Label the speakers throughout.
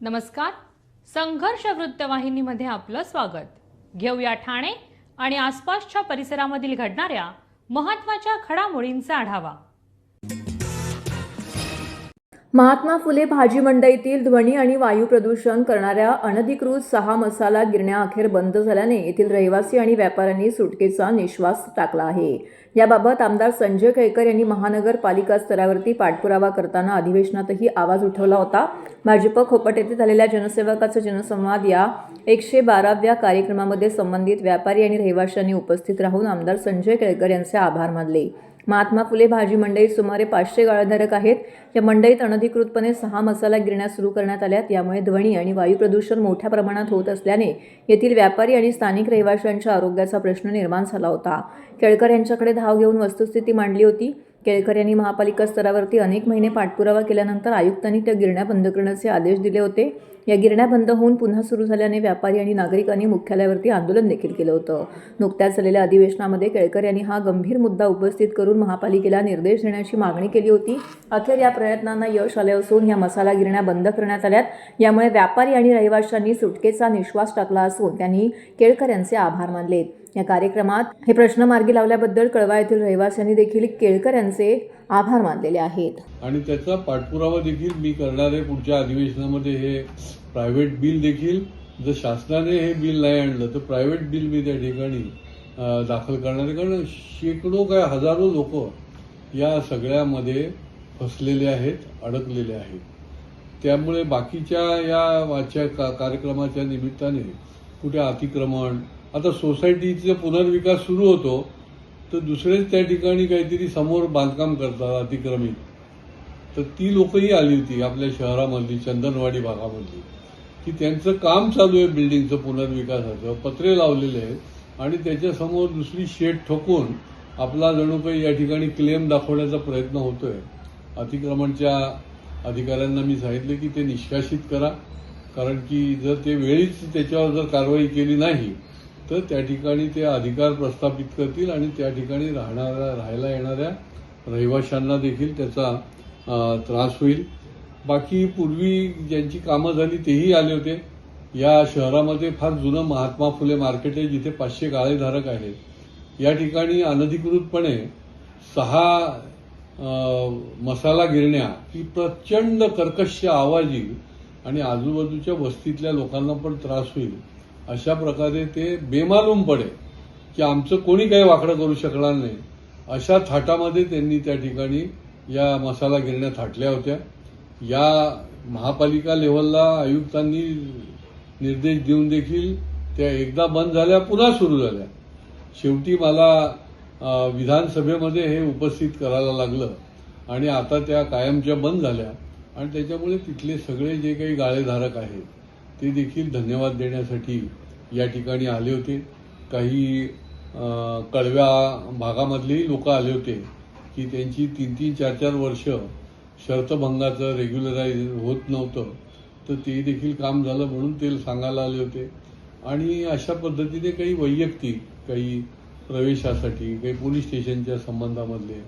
Speaker 1: नमस्कार. संघर्ष वृत्तवाहिनीमध्ये आपलं स्वागत. घेऊया ठाणे आणि आसपासच्या परिसरामधील घडणाऱ्या महत्त्वाच्या घडामोडींचा आढावा.
Speaker 2: महात्मा फुले भाजी मंडईतील ध्वनी आणि वायू प्रदूषण करणाऱ्या अनधिकृत 6 मसाला गिरण्या अखेर बंद झाल्याने येथील रहिवासी आणि व्यापाऱ्यांनी सुटकेचा निश्वास टाकला आहे. याबाबत आमदार संजय केळकर यांनी महानगरपालिका स्तरावरती पाठपुरावा करताना अधिवेशनातही आवाज उठवला होता. भाजप खोपट येथे झालेल्या जनसेवकाचा जनसंवाद या 112व्या कार्यक्रमामध्ये संबंधित व्यापारी आणि रहिवाशांनी उपस्थित राहून आमदार संजय केळकर यांचे आभार मानले. महात्मा फुले भाजी मंडईत सुमारे 500 गाळेधारक आहेत. या मंडईत अनधिकृतपणे 6 मसाला गिरण्या सुरू करण्यात आल्यात. यामुळे ध्वनी आणि वायू प्रदूषण मोठ्या प्रमाणात होत असल्याने येथील व्यापारी आणि स्थानिक रहिवाशांच्या आरोग्याचा प्रश्न निर्माण झाला होता. केळकर यांच्याकडे धाव घेऊन वस्तुस्थिती मांडली होती. केळकर यांनी महापालिका स्तरावरती अनेक महिने पाठपुरावा केल्यानंतर आयुक्तांनी त्या गिरण्या बंद करण्याचे आदेश दिले होते. या गिरण्या बंद होऊन पुन्हा सुरू झाल्याने व्यापारी आणि नागरिकांनी मुख्यालयावरती आंदोलन देखील केलं होतं. नुकत्याच झालेल्या अधिवेशनामध्ये केळकर यांनी हा गंभीर मुद्दा उपस्थित करून महापालिकेला निर्देश देण्याची मागणी केली होती. अखेर या प्रयत्नांना यश आले असून या मसाला गिरण्या बंद करण्यात आल्यात. यामुळे व्यापारी आणि रहिवाशांनी सुटकेचा निश्वास टाकला असून त्यांनी केळकर यांचे आभार मानले. या कार्यक्रमात हे प्रश्न मार्गी लावल्याबद्दल कळवा येथील रहिवाशांनी देखील केळकर यांचे आभार मानलेले आहेत.
Speaker 3: आणि त्याचा पाठपुरावा देखील मी करणार आहे. पुढच्या अधिवेशनामध्ये हे प्रायव्हेट बिल देखील, जर शासनाने हे बिल नाही आणलं तर प्रायव्हेट बिल मी त्या ठिकाणी दाखल करणार आहे. कारण शेकडो काय हजारो लोक या सगळ्यामध्ये फसलेले आहेत, अडकलेले आहेत. त्यामुळे बाकीच्या या कार्यक्रमाच्या निमित्ताने कुठे अतिक्रमण, आता सोसायटीचा पुनर्विकास सुरू होतो तर दुसरेच त्या ठिकाणी काहीतरी समोर बांधकाम करतात अतिक्रमित, तर ती लोकही आली होती आपल्या शहरामधली, चंदनवाडी भागामधली, की त्यांचं काम चालू आहे बिल्डिंगचं पुनर्विकासाचं, पत्रे लावलेले आहेत आणि त्याच्यासमोर दुसरी शेड ठोकून आपला जणू काही या ठिकाणी क्लेम दाखवण्याचा प्रयत्न होतोय. अतिक्रमणच्या अधिकाऱ्यांना मी सांगितले की ते निष्कासित करा, कारण की जर ते वेळीच त्याच्यावर जर कारवाई केली नाही तर त्या ठिकाणी ते अधिकार प्रस्थापित करतील आणि त्या ठिकाणी राहायला येणाऱ्या रहिवाशांना देखील त्याचा त्रास होईल. बाकी पूर्वी ज्यांची कामं झाली तेही आले होते. या शहरामध्ये फार जुनं महात्मा फुले मार्केट आहे जिथे 500 गाळेधारक आहेत. या ठिकाणी अनधिकृतपणे 6 मसाला गिरण्या ही प्रचंड कर्कश आवाजी आणि आजूबाजूच्या वस्तीतल्या लोकांना पण त्रास होईल अशा प्रकारे ते बेमालूमपणे की आमचं कोणी काही वाकडं करू शकणार नाही अशा थाटामध्ये त्यांनी त्या ठिकाणी या मसाला गिरण्या थाटल्या होत्या. या महापालिका लेव्हलला आयुक्तांनी निर्देश देऊन देखील त्या एकदा बंद झाल्या, पुन्हा सुरू झाल्या. शेवटी मला विधानसभेमध्ये हे उपस्थित करायला लागलं आणि आता त्या कायमच्या बंद झाल्या आणि त्याच्यामुळे तिथले सगळे जे काही गाळेधारक आहेत ते देखील धन्यवाद देण्यासाठी या ठिकाणी आले होते. काही कळव्या भागामधलेही लोक आले होते की त्यांची 3-3, 4-4 वर्ष शर्तभंगाचं रेग्युलराईज होत नव्हतं, तर ते देखील काम झालं म्हणून ते सांगायला आले होते. आणि अशा पद्धतीने काही वैयक्तिक, काही प्रवेशासाठी, काही पोलीस स्टेशनच्या संबंधामधले,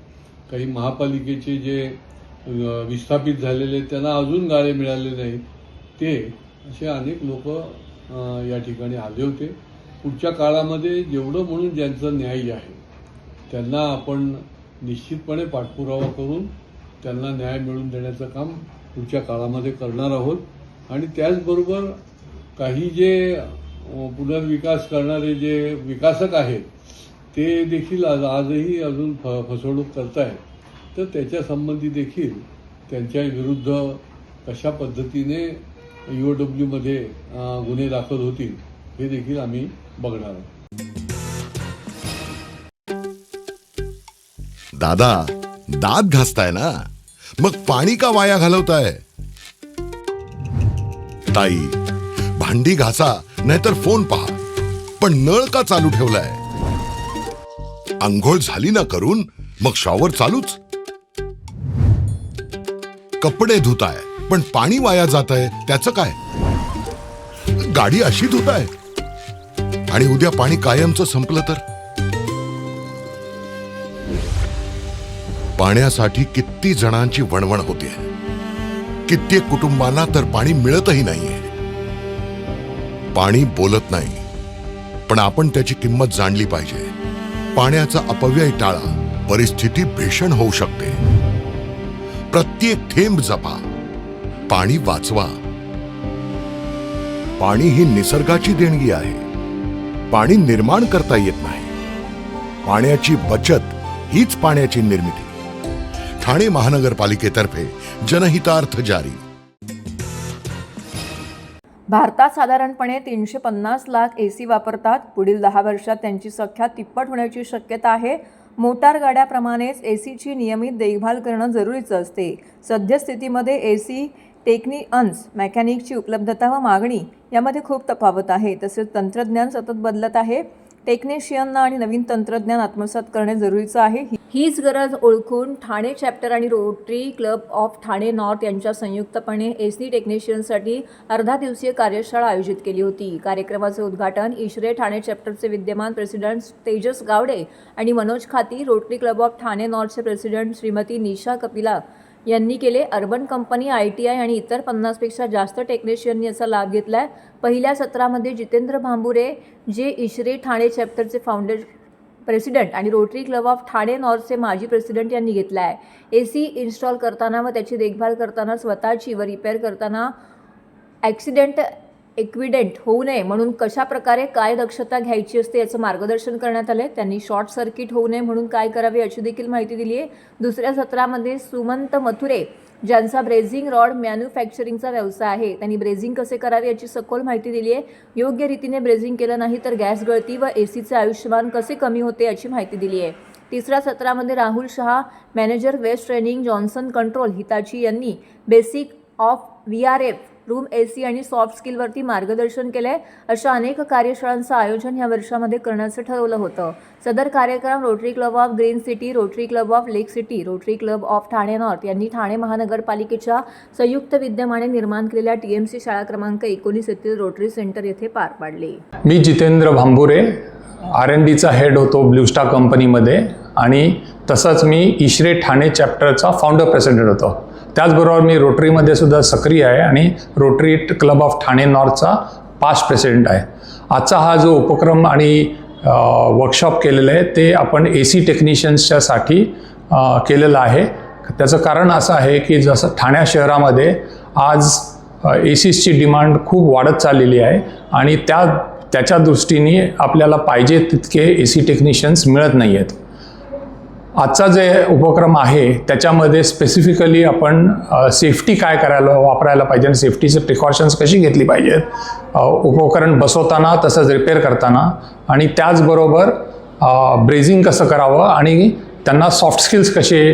Speaker 3: काही महापालिकेचे जे विस्थापित झालेले त्यांना अजून गाळे मिळाले नाहीत, ते असे अनेक लोक या ठिकाणी आले होते. पुढच्या काळामध्ये जेवढं म्हणून ज्यांचा न्याय आहे त्यांना आपण निश्चितपणे पाठपुरावा करून त्यांना न्याय मिळवून देण्याचं काम पुढच्या काळामध्ये करणार आहोत. आणि त्याचबरोबर काही जे पुनर्विकास करणारे जे विकासक आहेत ते देखील आजही अजून फसवणूक करतायत, तर त्याच्या संबंधी देखील त्यांच्या विरुद्ध कशा पद्धतीने ईओडब्ल्यूमध्ये गुन्हे दाखल होतील हे देखील आम्ही बघणार आहोत.
Speaker 4: दादा, दात घासताय ना, मग पाणी का वाया घालवताय? ताई, भांडी घासा नाहीतर फोन पहा, पण नळ का चालू ठेवलाय? अंघोळ झाली ना करून, मग शॉवर चालूच. कपडे धुताय पण पाणी वाया जात आहे, त्याचं काय? गाडी अशी धुताय आणि उद्या पाणी कायमचं संपलं तर? पाण्यासाठी किती जणांची वणवण होते. कित्येक कुटुंबांना तर पाणी मिळतही नाहीये. पाणी बोलत नाही, पण आपण त्याची किंमत जाणली पाहिजे. पाण्याचा अपव्यय टाळा, परिस्थिती भीषण होऊ शकते. प्रत्येक थेंब जपा, पाणी वाचवा. पाणी ही निसर्गाची देणगी आहे. पाणी निर्माण करता येत नाही. पाण्याची बचत हीच पाण्याची निर्मिती. ठाणे महानगरपालिकेतर्फे जनहितार्थ जारी.
Speaker 2: भारतात साधारणपणे 350 लाख AC वापरतात. पुढील 10 वर्षात त्यांची संख्या तिप्पट होण्याची शक्यता आहे. मोटार गाड्याप्रमाणेच ACची नियमित देखभाल करणं जरुरीचं असते. सद्यस्थितीमध्ये AC टेक्निशियन्स, मेकॅनिकची उपलब्धता व मागणी यामध्ये खूप तफावत आहे. तसेच तंत्रज्ञान सतत बदलत आहे. टेक्निशियनना आणि नवीन तंत्रज्ञान आत्मसात करणे जरुरीचं आहे. हीच गरज ओळखून ठाणे चॅप्टर आणि Rotary Club of Thane north यांच्या संयुक्तपणे AC टेक्निशियनसाठी अर्धा दिवसीय कार्यशाळा आयोजित केली होती. कार्यक्रमाचे उद्घाटन इशरे ठाणे चॅप्टरचे विद्यमान प्रेसिडेंट तेजस गावडे आणि Manoj Khati, Rotary Club of Thane नॉर्थचे प्रेसिडेंट श्रीमती निशा कपिला यांनी केले. अर्बन कंपनी, ITI आणि इतर 50पेक्षा जास्त टेक्निशियननी याचा लाभ घेतला आहे. पहिल्या सत्रामध्ये जितेंद्र भांबुरे, जे इशरे ठाणे चॅप्टरचे प्रेसिडेंट आणि रोटरी क्लब ऑफ ठाणे नॉर्थचे माजी प्रेसिडेंट यांनी घेतला आहे. AC इन्स्टॉल करताना व त्याची देखभाल करताना स्वतःची व रिपेअर करताना ॲक्सिडेंट एक्विडेंट होऊ नये म्हणून कशा प्रकारे काय दक्षता घ्यायची असते याचं मार्गदर्शन करण्यात आले. त्यांनी शॉर्ट सर्किट होऊ नये म्हणून काय करावे याची देखील माहिती दिली आहे. दुसऱ्या सत्रामध्ये सुमंत मथुरे, ज्यांचा ब्रेझिंग रॉड मॅन्युफॅक्चरिंगचा व्यवसाय आहे, त्यांनी ब्रेझिंग कसे करावे याची सखोल माहिती दिली आहे. योग्य रीतीने ब्रेझिंग केलं नाही तर गॅस गळती व ACचे आयुष्यमान कसे कमी होते याची माहिती दिली आहे. तिसऱ्या सत्रामध्ये Rahul Shah, manager west training, Johnson control, Hitachi यांनी basic of VRF, room AC आणि सॉफ्ट स्किलवरती मार्गदर्शन केले. अशा अनेक कार्यशाळांचं आयोजन या वर्षामध्ये करण्याचं ठरवलं होतं. सदर कार्यक्रम rotary Club of green city, rotary Club of lake city, rotary Club of Thane north यांनी ठाणे महानगरपालिकेच्या संयुक्त विद्यमाने निर्माण केलेल्या TMC शाळा क्रमांक 19 येथील रोटरी सेंटर येथे पार पाडले.
Speaker 5: मी जितेंद्र भांबुरे, R&Dचा हेड होतो ब्लू स्टार कंपनीमध्ये आणि तसंच मी इशरे ठाणे चॅप्टरचा फाउंडर प्रेसिडेंट होतो. त्याचबरोबर मी रोटरीमध्ये सुद्धा सक्रिय आहे आणि रोटरी क्लब ऑफ ठाणे नॉर्थचा पास्ट प्रेसिडेंट आहे. आजचा हा जो उपक्रम आणि वर्कशॉप केलेलं आहे ते आपण AC टेक्निशियन्सच्यासाठी केलेलं आहे. त्याचं कारण असं आहे की जसं ठाणे शहरामध्ये आज ACची डिमांड खूप वाढत चाललेली आहे आणि त्याच्या दृष्टीने आपल्याला पाहिजे तितके AC टेक्निशियन्स मिळत नाही आहेत. आजचा जे उपक्रम आहे त्याच्यामध्ये स्पेसिफिकली आपण सेफ्टी काय वापरायला पाहिजे आणि सेफ्टीचे प्रिकॉशन्स कशी घेतली पाहिजेत उपकरण बसवताना तसंच रिपेअर करताना आणि त्याचबरोबर ब्रेझिंग कसं करावं आणि त्यांना सॉफ्ट स्किल्स कसे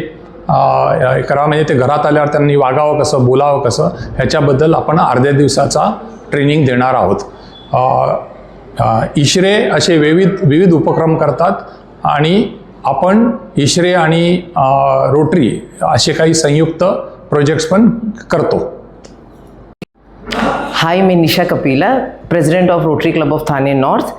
Speaker 5: करावं म्हणजे ते घरात आल्यावर त्यांनी वागावं कसं, बोलावं कसं, ह्याच्याबद्दल आपण अर्ध्या दिवसाचा ट्रेनिंग देणार आहोत. इशरे असे विविध उपक्रम करतात आणि आपण इशरे आणि रोटरी असे काही संयुक्त प्रोजेक्ट्स पण करतो.
Speaker 6: Hi, मैं निशा Kapila, President of Rotary Club of Thane North.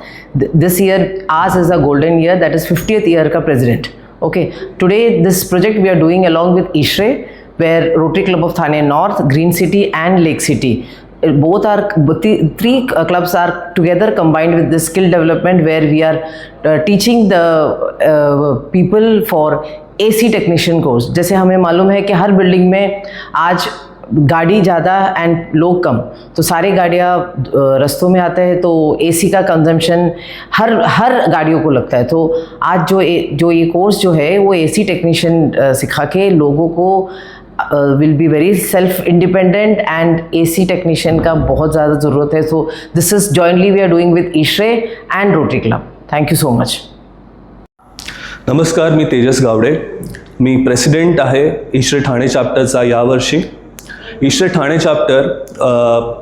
Speaker 6: This year, ours is a golden year, that is 50th year का President. Okay, today this project we are doing along with ISHRE, where Rotary Club of Thane North, Green City and Lake City. Three clubs are together combined with this skill development where we are teaching the people for AC technician course. जैसे हमें मालूम है कि हर building में आज गाड़ी ज़्यादा end लोग कम, तो सारे गाड़ियाँ रस्तों में आते हैं तो AC का कंजम्पशन हर गाड़ियों को लगता है. तो आज जो ये कोर्स जो है वो AC टेक्नीशियन सिखा के लोगों को will be very self independent and AC technician का बहुत ज़्यादा ज़रूरत है. So this is jointly we are doing with ISHRE and Rotary Club. Thank you so much.
Speaker 7: नमस्कार, मी तेजस गावडे. मी प्रेसिडेंट आहे इशरे ठाणे चॅप्टरचा यावर्षी. इशरे ठाणे चॅप्टर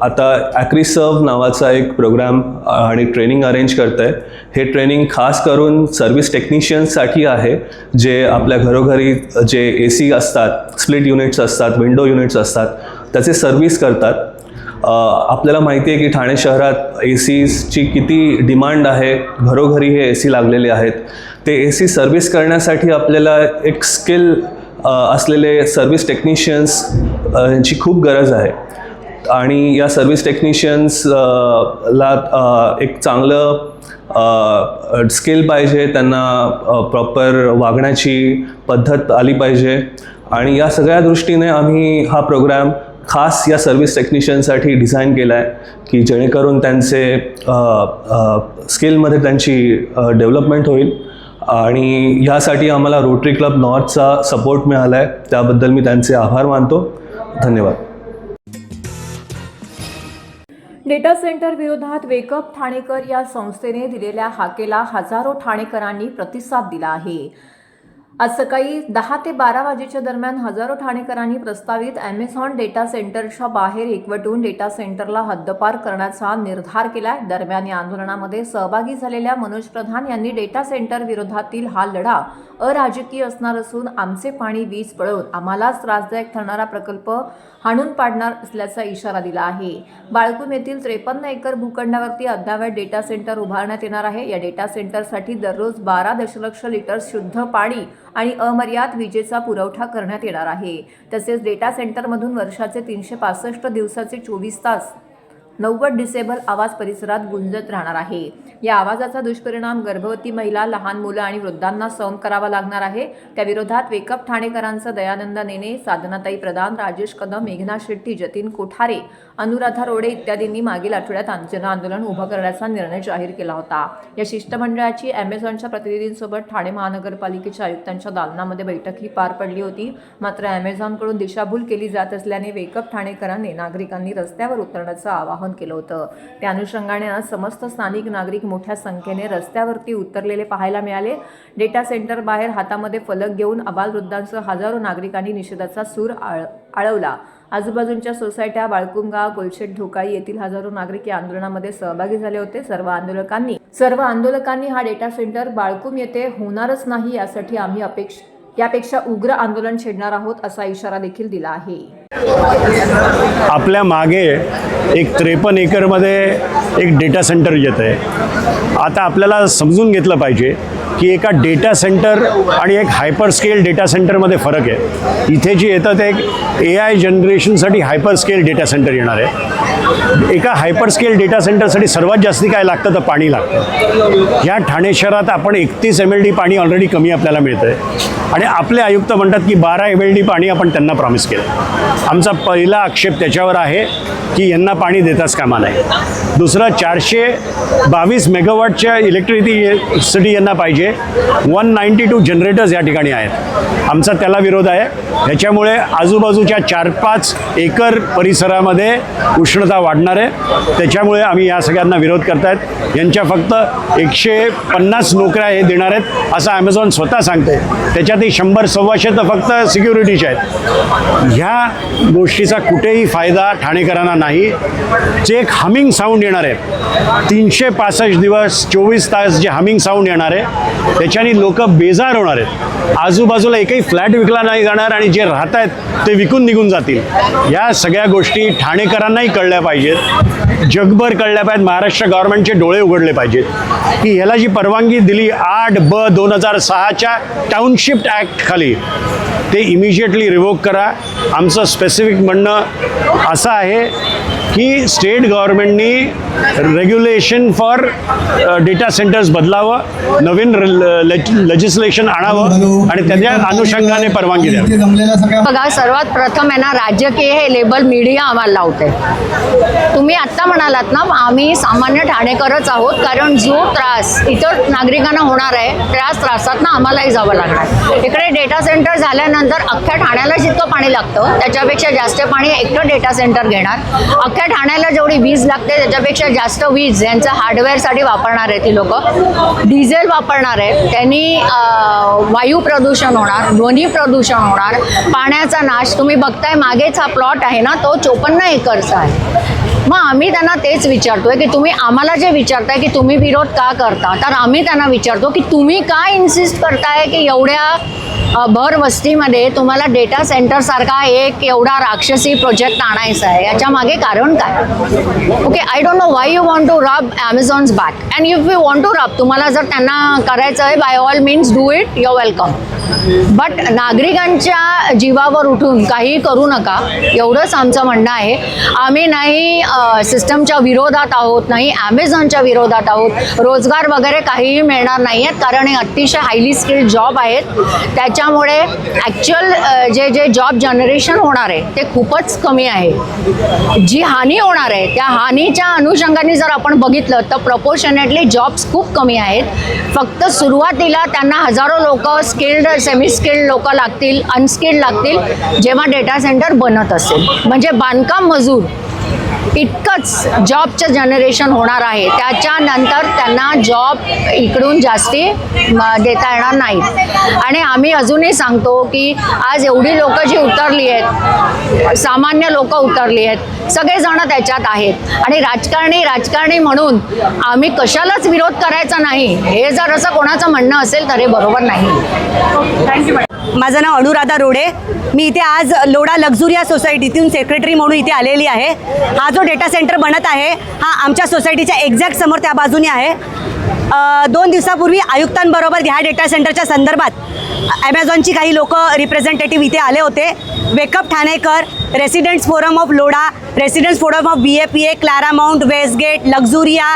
Speaker 7: आता ॲक्रिसर्व नावाचा एक प्रोग्राम आणि ट्रेनिंग अरेंज करत आहे. हे ट्रेनिंग खास करून सर्व्हिस टेक्निशियन्ससाठी आहे, जे आपल्या घरोघरी जे AC असतात, स्प्लिट युनिट्स असतात, विंडो युनिट्स असतात, त्याचे सर्व्हिस करतात. आपल्याला माहिती आहे की ठाणे शहरात ACची किती डिमांड आहे. घरोघरी हे AC लागलेले आहेत. ते AC सर्व्हिस करण्यासाठी आपल्याला एक स्किल असलेले सर्व्हिस टेक्निशियन्स यांची खूप गरज आहे आणि या सर्व्हिस टेक्निशियन्सला एक चांगलं स्किल पाहिजे, त्यांना प्रॉपर वागण्याची पद्धत आली पाहिजे आणि या सगळ्या दृष्टीने आम्ही हा प्रोग्राम खास या सर्व्हिस टेक्निशियनसाठी डिझाईन केला आहे की जेणेकरून त्यांचे स्किलमध्ये त्यांची डेव्हलपमेंट होईल आणि ह्यासाठी आम्हाला रोटरी क्लब नॉर्थचा सपोर्ट मिळाला आहे. त्याबद्दल मी त्यांचे आभार मानतो. धन्यवाद.
Speaker 2: डेटा सेंटर विरोधात वेकअप ठाणेकर या संस्थेने दिलेल्या हाकेला हजारो ठाणेकरांनी प्रतिसाद दिला आहे. आज सकाळी 10 ते 12 वाजेच्या दरम्यान हजारो ठाणेकरांनी प्रस्तावित ॲमेझॉन डेटा सेंटरच्या बाहेर एकवटून डेटा सेंटरला हद्दपार करण्याचा निर्धार केला. दरम्यान या आंदोलनामध्ये सहभागी झालेल्या मनोज प्रधान यांनी डेटा सेंटर विरोधातील हा लढा अराजकीय असणार असून आमचे पाणी वीज पळवून आम्हालाच त्रासदायक ठरणारा प्रकल्प हाणून पाडणार असल्याचा इशारा दिला आहे. बाळकूम येथील 53 एकर भूखंडावरती अद्यावत डेटा सेंटर उभारण्यात येणार आहे. या डेटा सेंटरसाठी दररोज 12 दशलक्ष लिटर शुद्ध पाणी आणि अमर्याद विजेचा पुरवठा करण्यात येणार आहे. तसेच डेटा सेंटरमधून वर्षाचे 365 दिवसाचे 24 तास 90 डिसेबल आवाज परिसरात गुंजत राहणार आहे. या आवाजाचा दुष्परिणाम गर्भवती महिला, लहान मुलं आणि वृद्धांना सहन करावा लागणार आहे. त्याविरोधात वेकअप ठाणेकरांचं दयानंद नेने, साधनाताई प्रधान, राजेश कदम, मेघना शेट्टी, जतीन कोठारे, अनुराधा रोडे इत्यादींनी मागील आठवड्यात जन आंदोलन उभं करण्याचा निर्णय जाहीर केला होता. या शिष्टमंडळाची ॲमेझॉनच्या प्रतिनिधींसोबत ठाणे महानगरपालिकेच्या आयुक्तांच्या दालनामध्ये बैठकही पार पडली होती. मात्र ॲमेझॉनकडून दिशाभूल केली जात असल्याने वेकअप ठाणेकरांनी नागरिकांनी रस्त्यावर उतरण्याचं आवाहन केलं होतं. त्या अनुषंगाने आज समस्त स्थानिक नागरिक मोठ्या संख्येने रस्त्यावरती उतरलेले पाहायला मिळाले. डेटा सेंटर बाहेर हातामध्ये फलक घेऊन आबालवृद्धांसह हजारो नागरिकांनी निषेधाचा सूर आळवला. आजूबाजूंच्या सोसायट्या, बाळकूम गाव, कोलशेट, ढोकाई येथील हजारो नागरिक या आंदोलनामध्ये सहभागी झाले होते. सर्व आंदोलकांनी हा डेटा सेंटर बाळकूम येथे होणारच नाही यासाठी आम्ही यापेक्षा उग्र आंदोलन छेडणार आहोत असा इशारा देखील दिला आहे.
Speaker 8: आपल्या मागे एक 53 एकरमध्ये एक डेटा सेंटर येत आहे. आता आपल्याला समजून घेतलं पाहिजे की एका डेटा सेंटर आणि एक हायपर स्केल डेटा सेंटरमध्ये फरक आहे. इथे जे येतं ते एक AI जनरेशनसाठी हायपर स्केल डेटा सेंटर येणार आहे. एका हायपर स्केल डेटा सेंटरसाठी सर्वात जास्ती काय लागतं तर पाणी लागतं. ह्या ठाणे शहरात आपण 31 MLD पाणी ऑलरेडी कमी आपल्याला मिळतं आहे आणि आपले आयुक्त म्हणतात की 12 MLD पाणी आपण त्यांना प्रॉमिस केलं. आमचा पहिला आक्षेप त्याच्यावर आहे की यांना पाणी देताच कामा नाही. दुसरं 422 मेगावॉटच्या इलेक्ट्रिसिटी यांना पाहिजे. 192 जनरेटर्स या ठिकाणी आहेत. आमचा त्याला विरोध आहे. ह्याच्यामुळे आजूबाजूच्या 4-5 एकर परिसरामध्ये उष्णता वाढणार आहे. त्याच्यामुळे आम्ही या सगळ्यांना विरोध करतायत. यांच्या फक्त 150 नोकऱ्या हे देणार आहेत असं ॲमेझॉन स्वतः सांगते. त्याच्यातही 100-125 तर फक्त सिक्युरिटीच्या आहेत. ह्या गोष्टीचा कुठेही फायदा ठाणेकरांना नाही. जे एक हमिंग साऊंड येणार आहे 365 दिवस 24 तास जे हमिंग साऊंड येणार आहे त्याच्याने लोक बेजार होणार आहेत. आजूबाजूला एकही फ्लॅट विकला नाही जाणार आणि जे राहत आहेत ते विकून निघून जातील. या सगळ्या गोष्टी ठाणेकरांनाही कळल्या पाहिजेत, जगभर कळल्या पाहिजेत. महाराष्ट्र गव्हर्नमेंटचे डोळे उघडले पाहिजेत की ह्याला जी परवानगी दिली 8/2006च्या टाउनशिप ॲक्ट खाली ते इमिजिएटली रिवोक करा. आमचं स्पेसिफिक म्हणणं असं आहे की स्टेट गव्हर्नमेंटनी रेग्युलेशन फॉर डेटा सेंटर्स बदलावं, नवीन लेजिस्लेशन आणावं आणि त्याच्या अनुषंगाने परवानगी द्यावी.
Speaker 9: बघा, सर्वात प्रथम आहे ना, राजकीय हे लेबल मीडिया आम्हाला लावते. तुम्ही आत्ता म्हणालात ना, आम्ही सामान्य ठाणेकरच आहोत, कारण जो त्रास इतर नागरिकांना होणार आहे त्याच त्रासात ना आम्हालाही जावं लागणार. इकडे डेटा सेंटर झाल्यानंतर अख्ख्या ठाण्याला जितकं पाणी लागतं त्याच्यापेक्षा जास्त पाणी एकटं डेटा सेंटर घेणार. अख्ख्या ठाण्याला जेवढी वीज लागते त्याच्यापेक्षा जास्त वीज यांचं हार्डवेअरसाठी वापरणार आहे ती लोक. डिझेल वापरणार आहे, त्यांनी वायू प्रदूषण होणार, ध्वनी प्रदूषण होणार, पाण्याचा नाश. तुम्ही बघताय मागेच हा प्लॉट आहे ना, तो 54 एकरचा आहे. मग आम्ही त्यांना तेच विचारतोय की तुम्ही आम्हाला जे विचारताय की तुम्ही विरोध का करता, तर आम्ही त्यांना विचारतो की तुम्ही का इन्सिस्ट करताय की एवढ्या भर वस्तीमध्ये तुम्हाला डेटा सेंटर सारखा एक एवढा राक्षसी प्रोजेक्ट आणायचा आहे. याच्या मागे कारण काय? Okay, I don't know why you want to rub Amazon's back. And if you want to rub, तुम्हाला जर त्यांना करायचं आहे by all means do it, you are welcome. But नागरिकांच्या जीवावर उठून काही करू नका, एवढंच आमचं म्हणणं आहे. आम्ही नाही सिस्टमच्या विरोधात आहोत, नाही ॲमेझॉनच्या विरोधात आहोत. रोजगार वगैरे काहीही मिळणार नाही आहेत, कारण हे अतिशय हायली स्किल्ड जॉब आहेत. त्याच्यामुळे ॲक्च्युअल जे जॉब जनरेशन होणार आहे ते खूपच कमी आहे. जी हानी होणार आहे त्या हानीच्या अनुषंगाने जर आपण बघितलं तर प्रपोर्शनेटली जॉब्स खूप कमी आहेत. फक्त सुरुवातीला त्यांना हजारो लोक स्किल्ड, सेमी स्किल्ड लोक लागतील, अनस्किल्ड लागतील जेव्हा डेटा सेंटर बनत असेल. म्हणजे बांधकाम मजूर इतकंच जॉबचं जनरेशन होणार आहे. त्याच्यानंतर त्यांना जॉब इकडून जास्ती देता येणार नाहीत. आणि आम्ही अजूनही सांगतो की आज एवढी लोकं जी उतरली आहेत, सामान्य लोक उतरली आहेत, सगळेजण त्याच्यात आहेत. आणि राजकारणी म्हणून आम्ही कशालाच विरोध करायचा नाही, हे जर असं कोणाचं म्हणणं असेल तर हे बरोबर नाही. Thank you madam.
Speaker 10: माझं नाव अनुराधा रोडे. मी इथे आज लोढा लक्झुरिया सोसायटीतून सेक्रेटरी म्हणून इथे आलेली आहे. हा जो डेटा सेंटर बनत आहे हा आमच्या सोसायटीच्या एक्झॅक्ट समोर त्या बाजूने आहे. 2 दिवसापूर्वी आयुक्तांबरोबर ह्या डेटा सेंटरच्या संदर्भात ॲमेझॉनची काही लोक रिप्रेझेंटेटिव्ह इथे आले होते. Wake up Thanekar, residents forum of Lodha, residents forum of BAPA, Claramount, Westgate, Luxuria,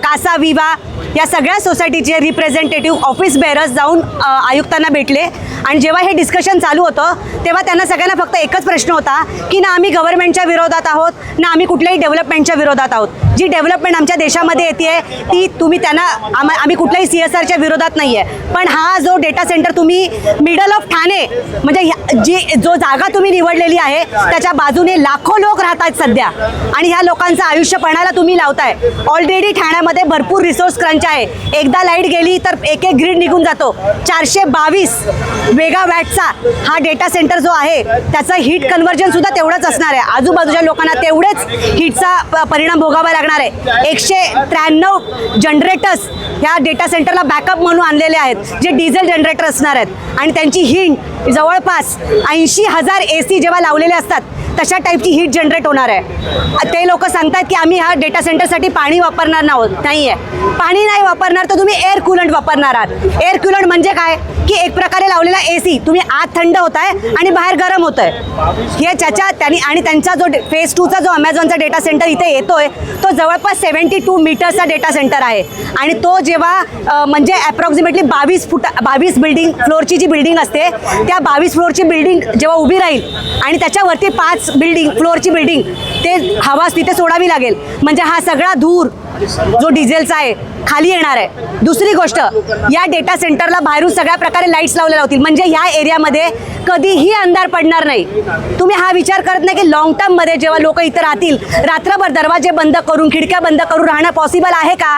Speaker 10: Casa Viva या सगळ्या सोसायटीचे रिप्रेझेंटेटिव्ह ऑफिस बेअरर्स जाऊन आयुक्तांना भेटले. आणि जेव्हा हे डिस्कशन चालू होतं तेव्हा त्यांना सगळ्यांना फक्त एकच प्रश्न होता की ना आम्ही गव्हर्नमेंटच्या विरोधात आहोत, ना आम्ही कुठल्याही डेव्हलपमेंटच्या विरोधात आहोत. जी डेव्हलपमेंट आमच्या देशामध्ये येते ती तुम्ही त्यांना आम्ही कुठल्याही CSRच्या विरोधात नाही आहे. पण हा जो डेटा सेंटर तुम्ही मिडल ऑफ ठाणे म्हणजे जो जागा तुम्ही निवडलेली आहे त्याच्या बाजूने लाखो लोक राहत आहेत सध्या. आणि ह्या लोकांचं आयुष्य पणाला तुम्ही लावताय. ऑलरेडी ठाण्यामध्ये भरपूर रिसोर्स क्रंच आहे. एकदा लाईट गेली तर एक ग्रीड निघून जातो. 422 मेगावॅटचा हा डेटा सेंटर जो आहे त्याचं हीट कन्व्हर्जन सुद्धा तेवढंच असणार आहे. आजूबाजूच्या लोकांना तेवढेच हीटचा परिणाम भोगावा लागणार आहे. 193 जनरेटर्स ह्या डेटा सेंटरला बॅकअप म्हणून आणलेले आहेत जे डिझेल जनरेटर असणार आहेत. आणि त्यांची हीट जवळपास 80,000 AC जेव्हा लावलेले असतात तशा टाईपची हीट जनरेट होणार आहे. ते लोक सांगतात की आम्ही ह्या डेटा सेंटरसाठी पाणी वापरणार नाही आहे. पाणी नाही वापरणार तर तुम्ही एअर कूलंट वापरणार आहात. एअर कूलंट म्हणजे काय की एक प्रकारे लावलेला AC तुम्ही आत थंड होत आहे आणि बाहेर गरम होत आहे. हे आणि त्यांचा जो फेज 2चा जो ॲमेझॉनचा डेटा सेंटर इथे येतोय तो जवळपास 72 मीटर्सचा डेटा सेंटर आहे. आणि तो जेव्हा म्हणजे ॲप्रॉक्सिमेटली 22 बिल्डिंग फ्लोअरची जी बिल्डिंग असते त्या 22 फ्लोअरची बिल्डिंग जेव्हा उभी राहील आणि त्याच्यावरती 5 फ्लोअरची बिल्डिंग ते हवा तिथे सोडावी लागेल. म्हणजे हा सगळा धूर जो डिझेलचा आहे खाली येणार आहे. दुसरी गोष्ट, या डेटा सेंटरला बाहेरून सगळ्या प्रकारे लाईट्स लावलेल्या होतील म्हणजे ह्या एरियामध्ये कधीही अंधार पडणार नाही. तुम्ही हा विचार करत नाही की लॉंग टर्ममध्ये जेव्हा लोक इथं राहतील रात्रभर दरवाजे बंद करून खिडक्या बंद करून राहणं पॉसिबल आहे का?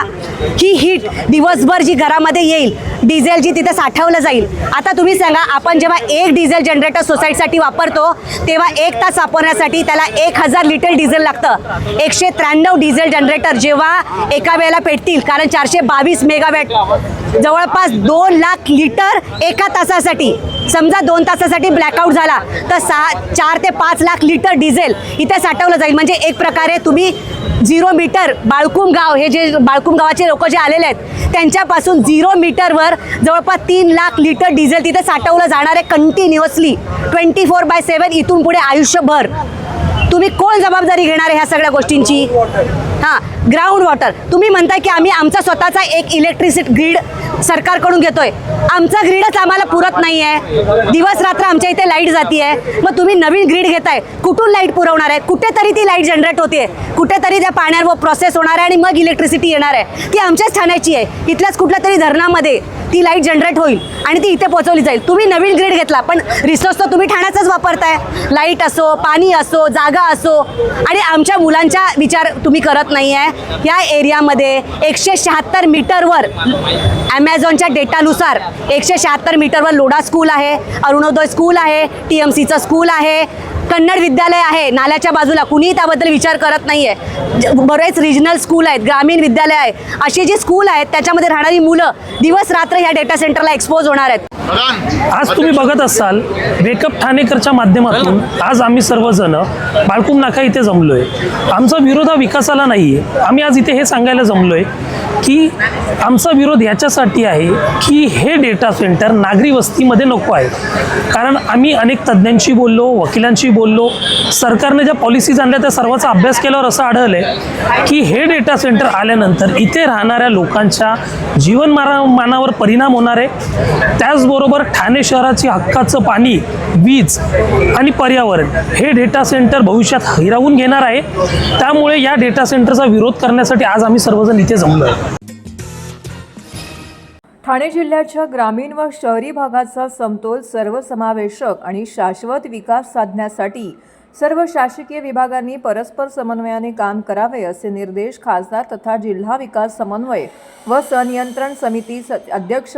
Speaker 10: ही हीट दिवसभर जी घरामध्ये येईल, डिझेल जी तिथे साठवलं जाईल. आता तुम्ही सांगा, आपण जेव्हा एक डिझेल जनरेटर सोसायटीसाठी वापरतो तेव्हा 1 तास वापरण्यासाठी त्याला 1000 लिटर डिझेल लागतं. 193 डिझेल जनरेटर जेव्हा एका वेळेला पेटतील, कारण 422 मेगावॅट जवळपास 2 लाख लिटर एका तासासाठी. समजा 2 तासासाठी ब्लॅकआउट झाला तर 4 ते 5 लाख लिटर डिझेल इथे साठवलं जाईल. म्हणजे एक प्रकारे तुम्ही 0 मीटर बाळकुम गाव, हे जे बाळकुम गावाचे लोक जे आलेले आहेत त्यांच्यापासून 0 मीटरवर जवळपास 3 लाख लिटर डिझेल तिथे साठवलं जाणार आहे कंटिन्युअसली 24/7 इथून पुढे आयुष्यभर. तुम्ही कोण जबाबदारी घेणार आहे ह्या सगळ्या गोष्टींची? हां, ग्राउंड वॉटर तुम्ही म्हणताय की आम्ही आमचा स्वतःचा एक इलेक्ट्रिसिटी ग्रीड सरकारकडून घेतोय. आमचा ग्रीडच आम्हाला पुरत नाही आहे. दिवस रात्र आमच्या इथे लाईट जाती आहे. मग तुम्ही नवीन ग्रीड घेताय, कुठून लाईट पुरवणार आहे? कुठेतरी ती लाईट जनरेट होते, कुठेतरी त्या पाण्यावर प्रोसेस होणार आहे आणि मग इलेक्ट्रिसिटी येणार आहे. ती आमच्याच ठाण्याची आहे. इथल्याच कुठल्या तरी धरणामध्ये ती लाईट जनरेट होईल आणि ती इथे पोहोचवली जाईल. तुम्ही नवीन ग्रीड घेतला पण रिसोर्स तर तुम्ही ठाण्याचाच वापरताय. लाईट असो, पाणी असो, जागा असो. आणि आमच्या मुलांचा विचार तुम्ही करत नाही आहे. या एरियामध्ये 176 मीटरवर ॲमेझॉनच्या डेटानुसार 176 मीटरवर लोढा स्कूल आहे, अरुणोदय स्कूल आहे, TMCचं स्कूल आहे, कन्नड विद्यालय आहे नाल्याच्या बाजूला. कुणीही त्याबद्दल विचार करत नाही आहे. बरेच रिजनल स्कूल आहेत, ग्रामीण विद्यालय आहे. अशी जी स्कूल आहेत त्याच्यामध्ये राहणारी मुलं दिवस रात्र ह्या डेटा सेंटरला एक्सपोज होणार आहेत.
Speaker 11: आज तुम्ही बघत असाल वेकअप ठाणेकरच्या माध्यमातून आज आम्ही सर्वजण बाळकुम नाका इथे जमलोय. आमचा विरोध हा विकासाला नाही आहे, आम्ही आज इथे हे सांगायला जमलोय की आमचा विरोध याच्यासाठी आहे की हे डेटा सेंटर नागरी वस्तीमध्ये नको आहे. कारण आम्ही अनेक तज्ज्ञांशी बोललो, वकिलांशी बोललो, सरकारने ज्या पॉलिसीज आणल्या त्या सर्वांचा अभ्यास केल्यावर असं आढळलं आहे की हे डेटा सेंटर आल्यानंतर इथे राहणाऱ्या लोकांच्या जीवनमानावर परिणाम होणार आहे. त्याचबरोबर ठाणे शहराची हक्काचं पाणी, वीज आणि पर्यावरण हे डेटा सेंटर भविष्यात हिरावून घेणार आहे. त्यामुळे या डेटा सेंटरचा विरोध करण्यासाठी आज आम्ही सर्वजण इथे जमलो आहे.
Speaker 2: ठाणे जिल्ह्याच्या ग्रामीण व शहरी भागाचा समतोल सर्वसमावेशक आणि शाश्वत विकास साधण्यासाठी सर्व शासकीय विभागांनी परस्पर समन्वयाने काम करावे असे निर्देश खासदार तथा जिल्हा विकास समन्वय व संनियंत्रण समिती अध्यक्ष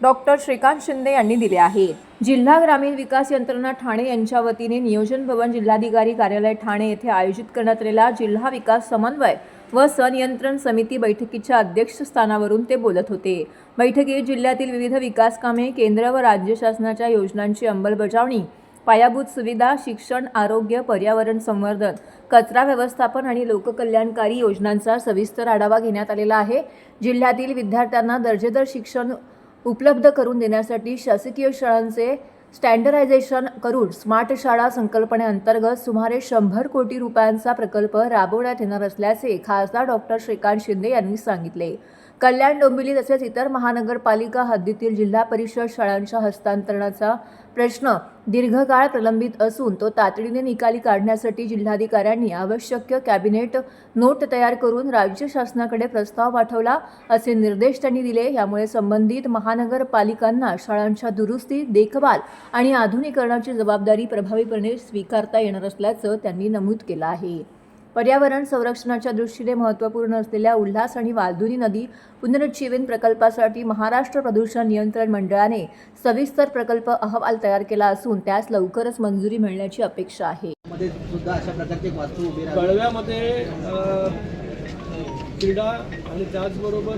Speaker 2: डॉक्टर श्रीकांत शिंदे यांनी दिले आहे. जिल्हा ग्रामीण विकास यंत्रणा ठाणे यांच्या वतीने नियोजन भवन जिल्हाधिकारी कार्यालय ठाणे येथे आयोजित करण्यात आलेल्या जिल्हा विकास समन्वय व संनियंत्रण समिती बैठकीच्या अध्यक्षस्थानावरून ते बोलत होते. बैठकीत जिल्ह्यातील विविध विकास कामे, केंद्र व राज्य शासनाच्या योजनांची अंमलबजावणी, पायाभूत सुविधा, शिक्षण, आरोग्य, पर्यावरण संवर्धन, कचरा व्यवस्थापन आणि लोककल्याणकारी योजनांचा सविस्तर आढावा घेण्यात आलेला आहे. जिल्ह्यातील विद्यार्थ्यांना दर्जेदार शिक्षण उपलब्ध करून देण्यासाठी शासकीय शाळांचे स्टँडर्डायझेशन करून स्मार्ट शाळा संकल्पनेअंतर्गत सुमारे 100 कोटी रुपयांचा प्रकल्प राबवण्यात येणार असल्याचे खासदार डॉक्टर श्रीकांत शिंदे यांनी सांगितले. कल्याण, डोंबिवली तसेच इतर महानगरपालिका हद्दीतील जिल्हा परिषद शाळांच्या हस्तांतरणाचा प्रश्न दीर्घकाळ प्रलंबित असून तो तातडीने निकाली काढण्यासाठी जिल्हाधिकाऱ्यांनी आवश्यक कॅबिनेट नोट तयार करून राज्य शासनाकडे प्रस्ताव पाठवला असे निर्देश त्यांनी दिले. यामुळे संबंधित महानगरपालिकांना शाळांच्या दुरुस्ती, देखभाल आणि आधुनिकीकरणाची जबाबदारी प्रभावीपणे स्वीकारता येणार असल्याचं त्यांनी नमूद केलं आहे. पर्यावरण संरक्षणाच्या दृष्टीने महत्त्वपूर्ण असलेल्या उल्हास आणि वालधुनी नदी पुनरुज्जीवन प्रकल्पासाठी महाराष्ट्र प्रदूषण नियंत्रण मंडळाने सविस्तर प्रकल्प अहवाल तयार केला असून त्यास लवकरच मंजुरी मिळण्याची अपेक्षा आहे.
Speaker 12: कळव्यामध्ये क्रीडा आणि त्याचबरोबर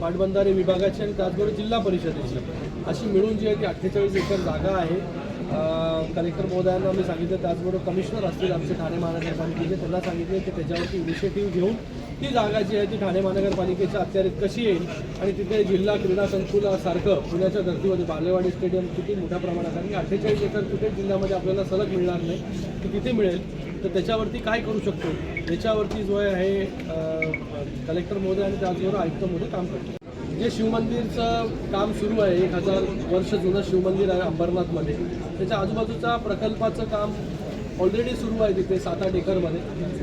Speaker 12: पाटबंधारे विभागाची आणि त्याचबरोबर जिल्हा परिषदेची अशी मिळून जी आहे ती 48 एकर जागा आहे. कलेक्टर महोदयांना आम्ही सांगितलं, त्याचबरोबर कमिशनर असतील आमचे ठाणे महानगरपालिकेचे, त्यांना सांगितले की त्याच्यावरती इनिशिएटिव्ह घेऊन ती जागा जी आहे ती ठाणे महानगरपालिकेच्या अखत्यारीत कशी येईल आणि तिथे जिल्हा क्रीडा संकुलासारखं पुण्याच्या धर्तीमध्ये बालेवाडी स्टेडियम किती मोठ्या प्रमाणात, आणि 48 एकर कुठेच जिल्ह्यामध्ये आपल्याला सलग मिळणार नाही, की तिथे मिळेल. तर त्याच्यावरती काय करू शकतो याच्यावरती जो आहे कलेक्टर महोदय आणि त्याचबरोबर आयुक्त महोदय काम करतो. जे शिवमंदिरचं काम सुरू आहे, 1000 वर्ष जुनं शिवमंदिर आहे अंबरनाथमध्ये, त्याच्या आजूबाजूचा प्रकल्पाचं काम ऑलरेडी सुरू आहे तिथे 7-8 एकरमध्ये.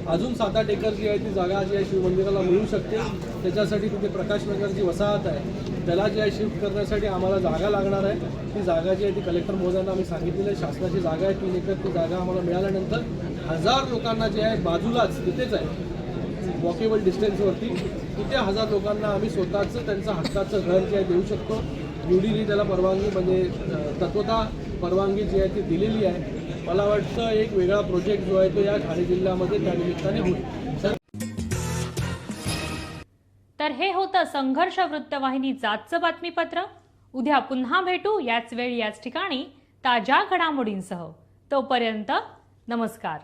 Speaker 12: अजून 7-8 एकर जी आहे ती जागा जी आहे शिवमंदिराला मिळू शकते. त्याच्यासाठी तिथे प्रकाशनगर जी वसाहत आहे त्याला जी आहे शिफ्ट करण्यासाठी आम्हाला जागा लागणार आहे. ती जागा जी आहे ती कलेक्टर महोदयांना आम्ही सांगितलेलं आहे. शासनाची जागा आहे 3 एकर. ती जागा आम्हाला मिळाल्यानंतर 1000 लोकांना जे आहे बाजूलाच तिथेच आहे वॉकेबल डिस्टन्सवरती, तिथे 1000 लोकांना आम्ही स्वतःचं त्यांचं हक्काचं घर जे आहे देऊ शकतो. UDने त्याला परवानगी म्हणजे तत्वता परवानगी जी आहे ती दिलेली आहे. मला वाटतं एक वेगळा प्रोजेक्ट जो आहे तो या ठाणे जिल्ह्यामध्ये त्या निमित्ताने होईल.
Speaker 1: तर हे होतं संघर्ष वृत्तवाहिनीचं आजचं बातमीपत्र. उद्या पुन्हा भेटू याच वेळी याच ठिकाणी ताज्या घडामोडींसह. तोपर्यंत नमस्कार.